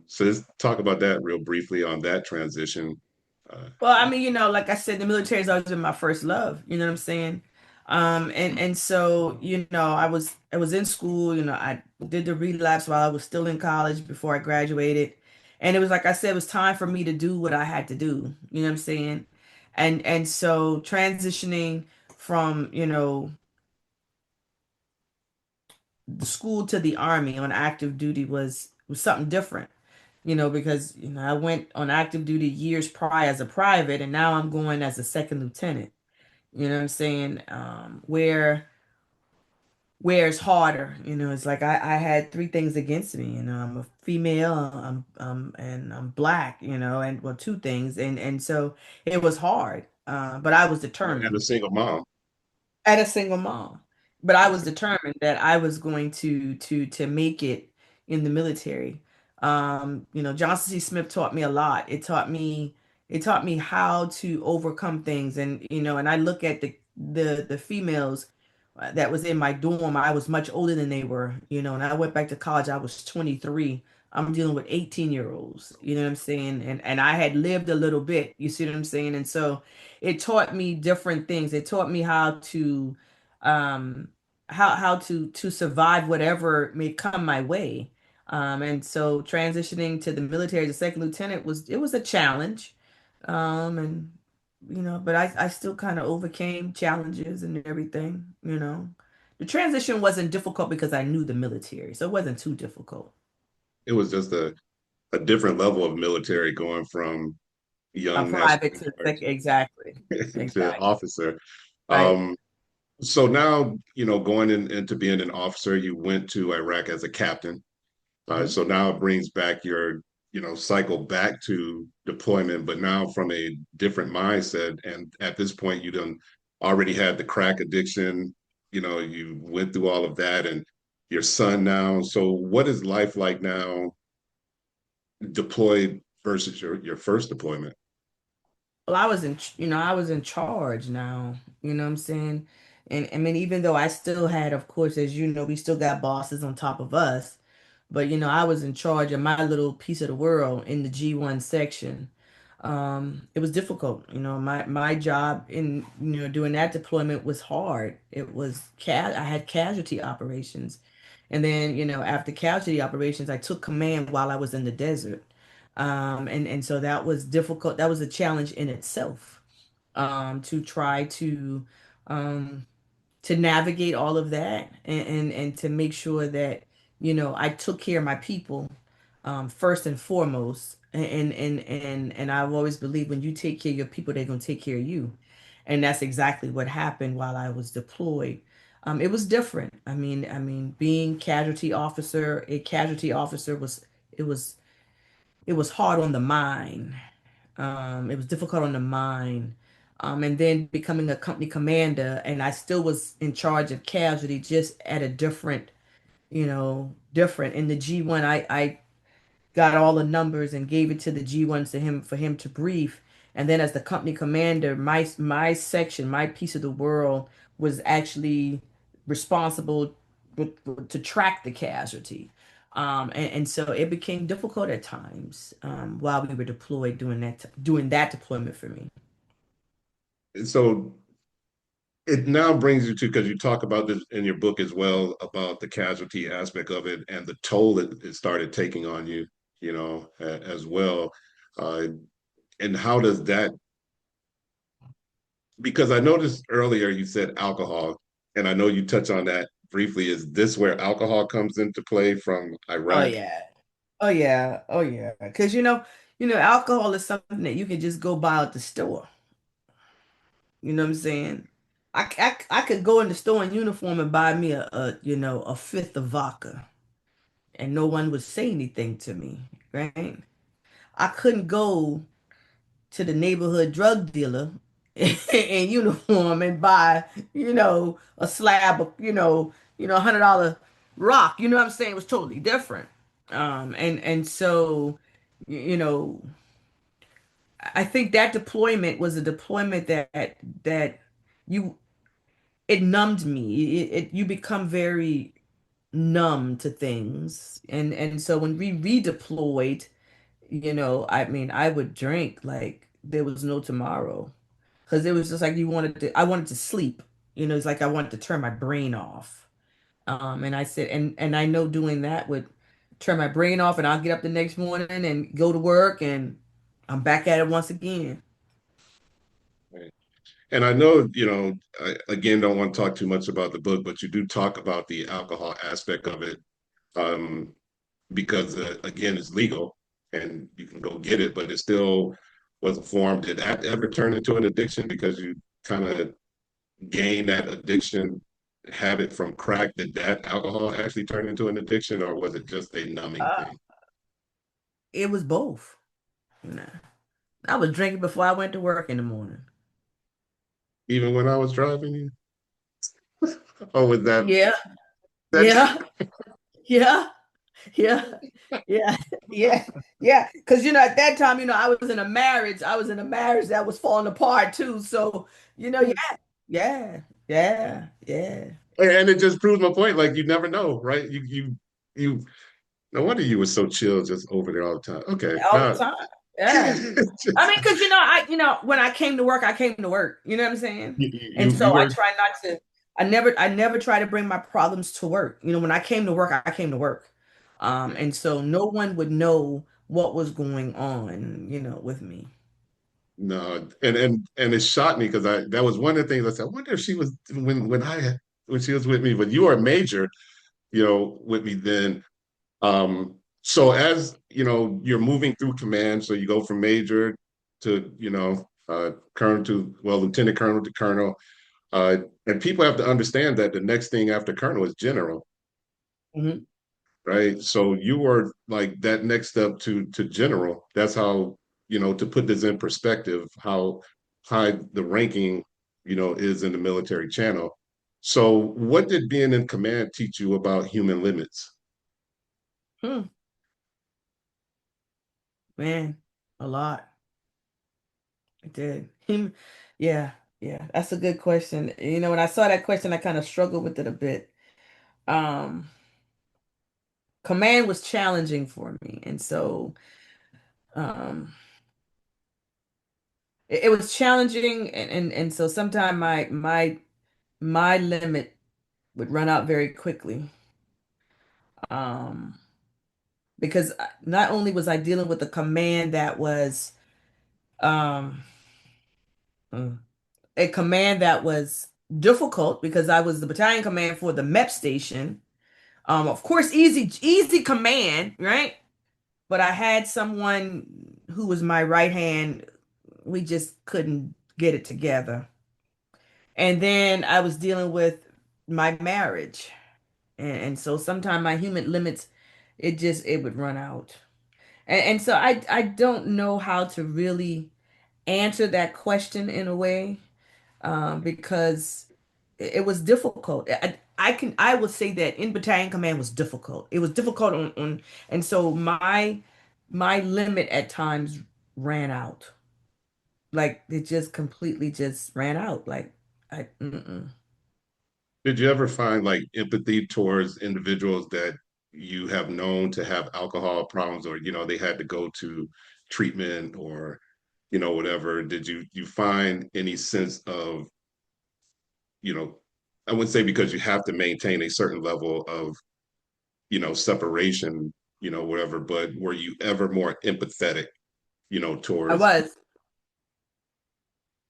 So let's talk about that real briefly on that transition. Uh, Well, I mean, like I said, the military has always been my first love. You know what I'm saying? And so, I was in school. I did the relapse while I was still in college before I graduated, and it was like I said, it was time for me to do what I had to do. You know what I'm saying? And so transitioning from the school to the army on active duty was something different. Because I went on active duty years prior as a private, and now I'm going as a second lieutenant. You know what I'm saying? Where it's harder. It's like I had three things against me. I'm a female, and I'm black. And well, two things, and so it was hard. But I was and a determined. single mom. At a single mom. But I was determined that I was going to make it in the military. Johnson C. Smith taught me a lot. It taught me how to overcome things, and I look at the females that was in my dorm. I was much older than they were, and I went back to college. I was 23. I'm dealing with 18-year-olds, you know what I'm saying? And I had lived a little bit, you see what I'm saying? And so it taught me different things. It taught me um how to survive whatever may come my way. And so transitioning to the military as a second lieutenant was a challenge. And but I still kind of overcame challenges and everything. The transition wasn't difficult because I knew the military, so it wasn't too difficult. It was just a different level of military going from A young National private to Guard second, exactly. to Exactly. officer. Right. Um, so now, going into being an officer, you went to Iraq as a captain. Mhm. So now it brings back your, cycle back to deployment, but now from a different mindset. And at this point, you done already had the crack addiction. You went through all of that, and your son now. So what is life like now, deployed versus your first deployment? Well, I was in charge now. You know what I'm saying? And I mean, even though I still had, of course, as you know, we still got bosses on top of us. But I was in charge of my little piece of the world in the G1 section. It was difficult. My job in doing that deployment was hard. It was I had casualty operations, and then after casualty operations, I took command while I was in the desert. And so that was difficult. That was a challenge in itself. To try um, to navigate all of that, and to make sure that I took care of my people, first and foremost. And I've always believed when you take care of your people, they're gonna take care of you, and that's exactly what happened while I was deployed. It was different. I mean, being a casualty officer it was hard on the mind. It was difficult on the mind. And then becoming a company commander, and I still was in charge of casualty, just at a different. In the G1, I got all the numbers and gave it to the G1s to him for him to brief. And then as the company commander, my section, my piece of the world was actually responsible to track the casualty. And so it became difficult at times, while we were deployed doing that deployment for me. So it now brings you to, because you talk about this in your book as well, about the casualty aspect of it and the toll it started taking on you, as well. Uh, and how does that, because I noticed earlier you said alcohol, and I know you touch on that briefly. Is this where alcohol comes into play from Oh Iraq? yeah. Oh yeah. Oh yeah. Because alcohol is something that you can just go buy at the store. You know what I'm saying? I could go in the store in uniform and buy me a fifth of vodka, and no one would say anything to me, right? I couldn't go to the neighborhood drug dealer in uniform and buy, a slab of, $100 rock. You know what I'm saying? It was totally different. And so, you know, I think that deployment was a deployment that you it numbed me. You become very numb to things. And so when we redeployed, I mean, I would drink like there was no tomorrow. Because it was just like I wanted to sleep. It's like I wanted to turn my brain off. And I said, and I know doing that would turn my brain off, and I'll get up the next morning and go to work, and I'm back at it once again. Right. And I know, I again don't want to talk too much about the book, but you do talk about the alcohol aspect of it, um, because again, it's legal and you can go get it, but it still was a form. Did that ever turn into an addiction because you kind of gained that addiction habit from crack? Did that alcohol actually turn into an addiction, or was it just a numbing Uh, thing? it was both. You know, I was drinking before I went to work in the morning. Even when I was driving you, or was Yeah, that? yeah, yeah, yeah, yeah, yeah, yeah. Because at that time, I was in a marriage. I was in a marriage that was falling apart too. So, yeah, yeah, yeah, yeah. And it just proves my point. Like you never know, right? You. No wonder you were so chill, just over there all the time. Okay, All the now time. Yeah. I mean, because when I came to work, I came to work. You know what I'm saying? And you so I were try not to. I never try to bring my problems to work. When I came to work, I came to work. And so no one would know what was going on, with me. no, and it shocked me because I that was one of the things I said. I wonder if she was when she was with me. But you were a major, with me then. So as you're moving through command, so you go from major to colonel to lieutenant colonel to colonel. Uh, and people have to understand that the next thing after colonel is general, Hmm. right? So you were like that next step to general. That's how, to put this in perspective, how high the ranking, is in the military channel. So what did being in command teach you about human limits? Hmm. Man, a lot. It did. Yeah, yeah. That's a good question. When I saw that question, I kind of struggled with it a bit. Um, Command was challenging for me, and so um it was challenging, and so sometimes my limit would run out very quickly. Um because not only was I dealing with a command that was um mm, a command that was difficult because I was the battalion command for the MEP station. Of course, easy command, right? But I had someone who was my right hand. We just couldn't get it together. And then I was dealing with my marriage. And so sometimes my human limits, it would run out. And so I don't know how to really answer that question in a way, because it was difficult. I would say that in battalion command was difficult. It was difficult and so my limit at times ran out. Like it just completely just ran out. Like mm-mm. Did you ever find like empathy towards individuals that you have known to have alcohol problems, or they had to go to treatment, or whatever? Did you find any sense of, you know I wouldn't say, because you have to maintain a certain level of separation, whatever, but were you ever more empathetic, I towards? was.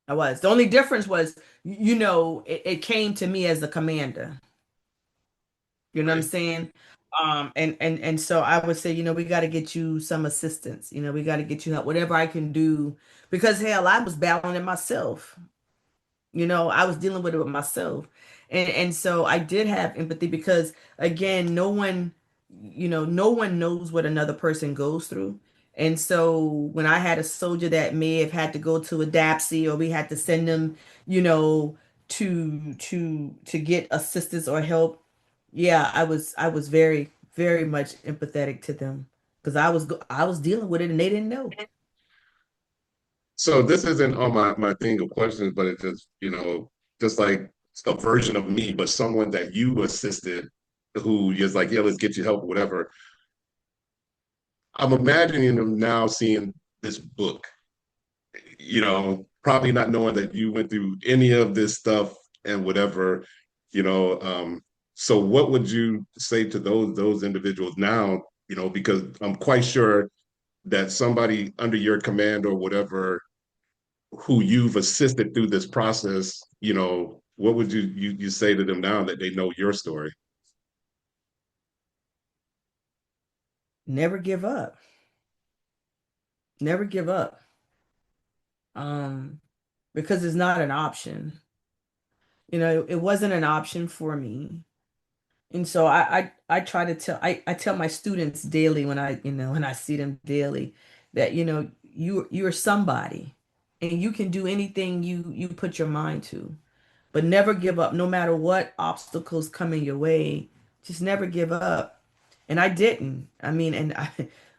I was. The only difference was, it came to me as the commander. You know what I'm Right. saying? And so I would say, we got to get you some assistance. We got to get you help, whatever I can do, because hell, I was battling it myself. I was dealing with it with myself, and so I did have empathy because again, no one knows what another person goes through, And so when I had a soldier that may have had to go to a DAPSI, or we had to send them, you know, to get assistance or help, yeah, I was very, very much empathetic to them because I was dealing with it and they didn't know. So this isn't on my thing of questions, but it's just, just like a version of me, but someone that you assisted who is like, yeah, let's get you help, or whatever. I'm imagining them now seeing this book, probably not knowing that you went through any of this stuff and whatever, you know. So what would you say to those individuals now? Because I'm quite sure that somebody under your command or whatever who you've assisted through this process, what would you say to them now that they know your story? Never give up. Never give up. Um, because it's not an option. It wasn't an option for me. And so I try to tell I tell my students daily when I see them daily that you're somebody and you can do anything you put your mind to. But never give up no matter what obstacles come in your way. Just never give up. And I didn't. I mean,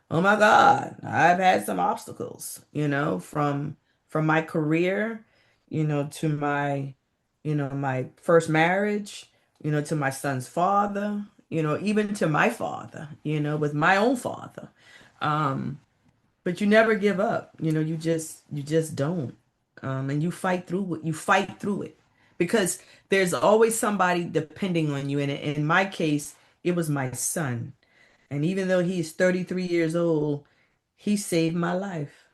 oh my God, I've had some obstacles, from my career, to my first marriage, to my son's father, even to my father, with my own father. Um, but you never give up. You just don't. And you fight through it because there's always somebody depending on you. And in my case, it was my son. And even though he's 33 years old, he saved my life.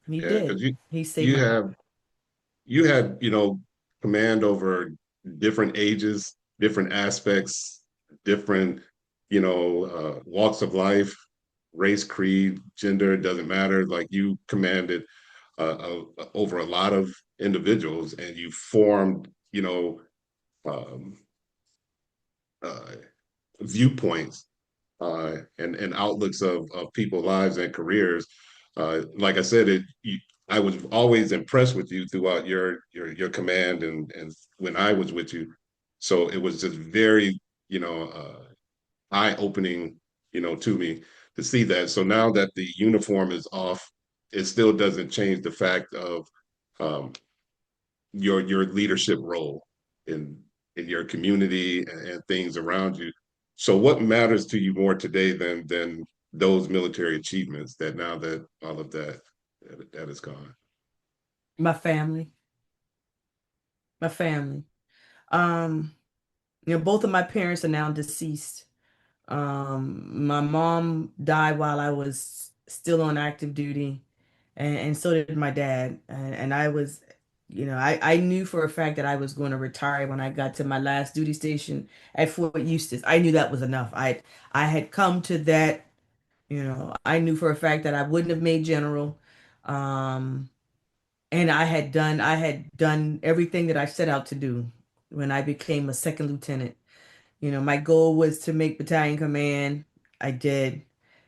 He Yeah, did. because you He saved you my have you had command over different ages, different aspects, different walks of life, race, creed, gender, it doesn't matter. Like you commanded over a lot of individuals, and you formed um, uh, viewpoints and outlooks of people's lives and careers. Like I said, I was always impressed with you throughout your command and when I was with you. So it was just very, eye opening, to me to see that. So now that the uniform is off, it still doesn't change the fact of um, your leadership role in your community and things around you. So what matters to you more today than those military achievements that now that all of that is gone? my family, my family. Um, both of my parents are now deceased. My mom died while I was still on active duty, and so did my dad. And I knew for a fact that I was going to retire when I got to my last duty station at Fort Eustis. I knew that was enough. I had come to that, I knew for a fact that I wouldn't have made general. Um, and I had done everything that I set out to do when I became a second lieutenant. My goal was to make battalion command. I did.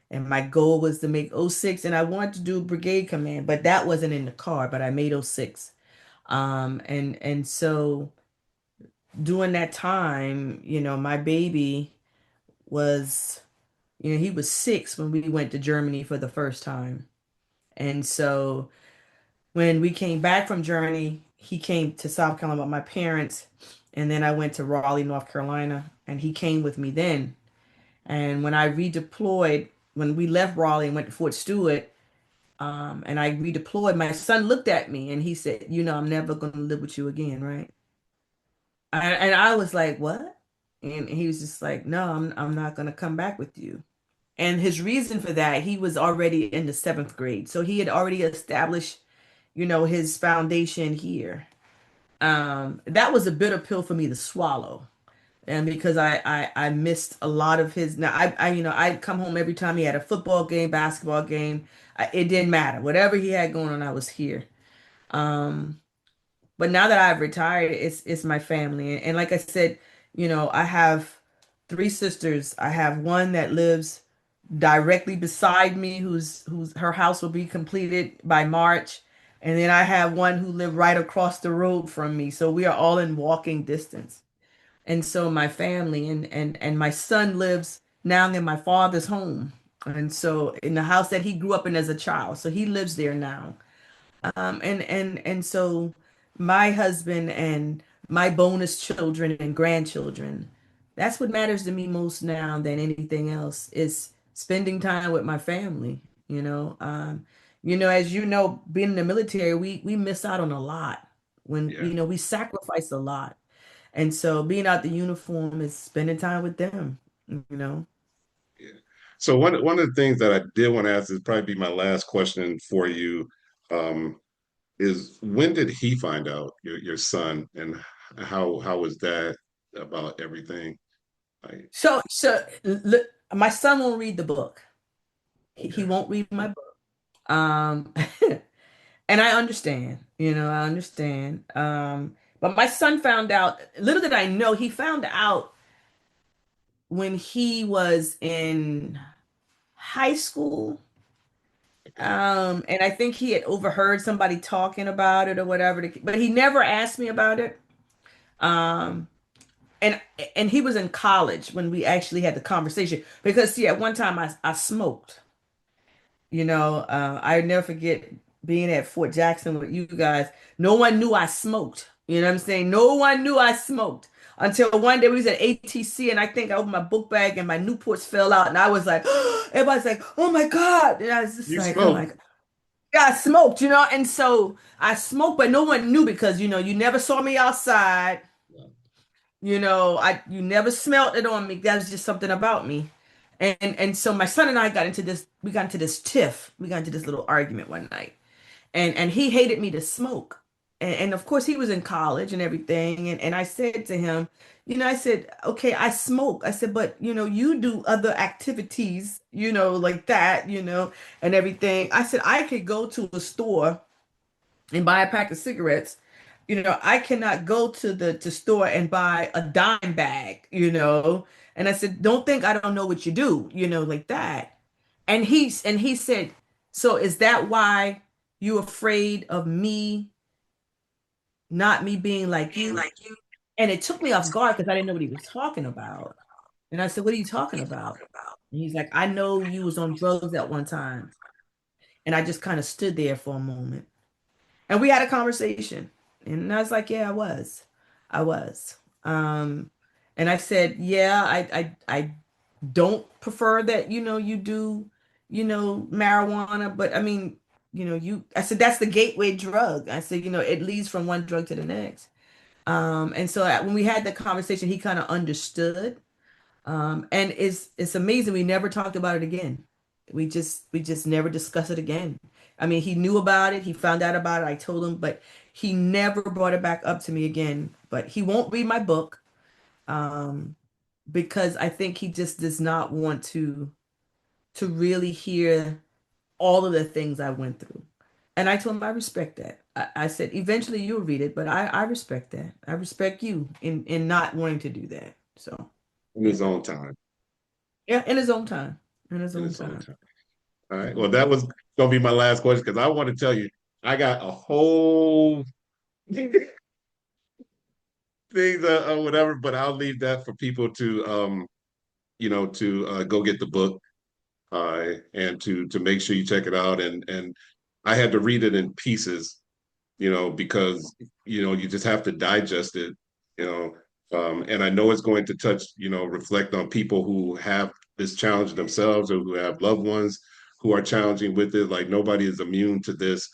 And my goal was to make '06, and I wanted to do brigade command, but that wasn't in the car, but I made '06. And so during that time, my baby was, he was 6 when we went to Germany for the first time. And so when we came back from Germany, he came to South Carolina with my parents, and then I went to Raleigh, North Carolina, and he came with me then. And when I redeployed, when we left Raleigh and went to Fort Stewart, and I redeployed, my son looked at me and he said, I'm never going to live with you again, right? And I was like, what? And he was just like, no, I'm not going to come back with you. And his reason for that, he was already in the 7th grade. So he had already established, his foundation here. That was a bitter pill for me to swallow. And because I missed a lot of his. Now I'd come home every time he had a football game, basketball game. It didn't matter. Whatever he had going on, I was here. Um, but now that I've retired, it's my family. And like I said, I have 3 sisters. I have one that lives directly beside me who's her house will be completed by March. And then I have one who lived right across the road from me. So we are all in walking distance. And so my family and my son lives now in my father's home. And so in the house that he grew up in as a child. So he lives there now. And so my husband and my bonus children and grandchildren, that's what matters to me most now than anything else is spending time with my family, you know. As you know, being in the military, we miss out on a lot when, Yeah. we sacrifice a lot. And so being out the uniform is spending time with them, you know. Yeah. So one of the things that I did want to ask is probably be my last question for you. Um, is when did he find out your son, and how was that about everything? Like, So look, my son won't read the book. He okay, won't read my book. Um, and I understand, I understand. But my son found out, little did I know, he found out when he was in high school. okay, And I think he had overheard somebody talking about it or whatever, but he never asked me about it. Um, and and he was in college when we actually had the conversation because see, at one time I smoked. I never forget being at Fort Jackson with you guys. No one knew I smoked. You know what I'm saying? No one knew I smoked until one day we was at ATC and I think I opened my book bag and my Newports fell out and I was like, everybody's like, oh my God. And I was just you like, oh my spoke. God. Yeah, I smoked, and so I smoked, but no one knew because, you never saw me outside. You never smelt it on me. That was just something about me. And so my son and I got into this tiff. We got into this little argument one night. And he hated me to smoke. And of course he was in college and everything. And I said to him, I said, okay, I smoke. I said, but you do other activities, like that, and everything. I said, I could go to a store and buy a pack of cigarettes. I cannot go to the store and buy a dime bag, And I said, don't think I don't know what you do, like that. And he said, so is that why you afraid of me, not me being like you? And it took me off guard because I didn't know what he was talking about. And I said, what are you talking about? And he's like, I know you was on drugs at one time. And I just kind of stood there for a moment. And we had a conversation. And I was like, yeah, I was. I was. Um, and I said, yeah, I don't prefer that, you do, marijuana, but I mean, I said, that's the gateway drug. I said, it leads from one drug to the next. And so when we had the conversation, he kind of understood. And it's amazing. We never talked about it again. We just never discussed it again. I mean, he knew about it. He found out about it. I told him, but he never brought it back up to me again. But he won't read my book, um, because I think he just does not want to really hear all of the things I went through. And I told him I respect that. I said, eventually you'll read it, but I respect that. I respect you in not wanting to do that. So In yeah. his own time. Yeah, in his own time. In his In own his own time. time. All right. Well, that was gonna be my last question because I want to tell you, I got a whole things or whatever, but I'll leave that for people to to go get the book and to make sure you check it out. And I had to read it in pieces, because you just have to digest it, you know. And I know it's going to touch, reflect on people who have this challenge themselves or who have loved ones who are challenging with it. Like nobody is immune to this.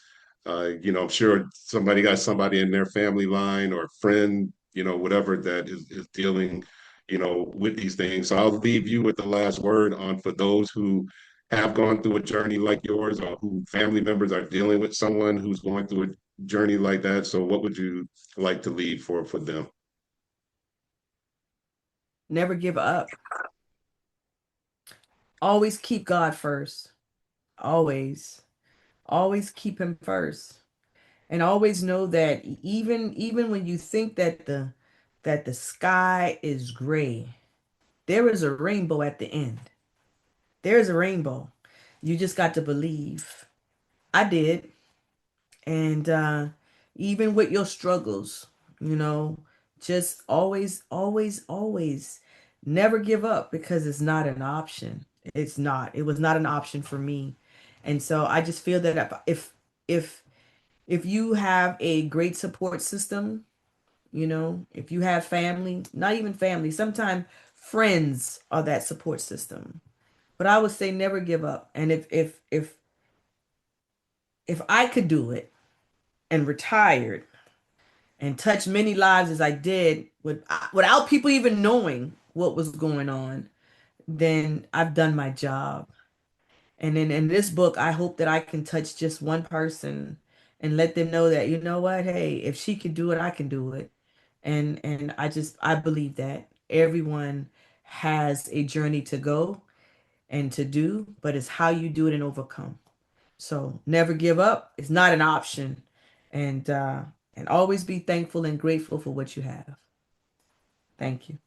I'm sure somebody got somebody in their family line or friend, whatever that is dealing, with these things. So I'll leave you with the last word on for those who have gone through a journey like yours or who family members are dealing with someone who's going through a journey like that. So what would you like to leave for them? Never give up. Always keep God first. Always. Always keep him first. And always know that even when you think that the sky is gray, there is a rainbow at the end. There's a rainbow. You just got to believe. I did. And even with your struggles, you know, just always, always, always never give up because it's not an option. It's not. It was not an option for me. And so I just feel that if if you have a great support system, you know, if you have family, not even family, sometimes friends are that support system. But I would say never give up. And if I could do it and retired and touch many lives as I did without people even knowing what was going on, then I've done my job. And then in this book, I hope that I can touch just one person and let them know that, you know what, hey, if she can do it, I can do it. And I believe that everyone has a journey to go and to do, but it's how you do it and overcome. So never give up. It's not an option. And and always be thankful and grateful for what you have. Thank you.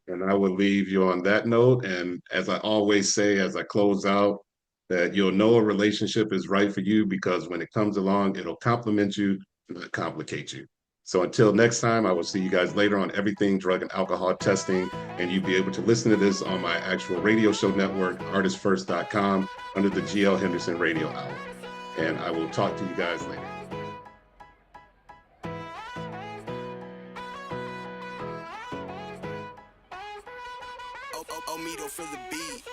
And I will leave you on that note. And as I always say, as I close out, that you'll know a relationship is right for you because when it comes along, it'll complement you, not complicate you. So until next time, I will see you guys later on Everything Drug and Alcohol Testing. And you'll be able to listen to this on my actual radio show network, artistfirst.com, under the GL Henderson Radio Hour. And I will talk to you guys later. Omito for the beat.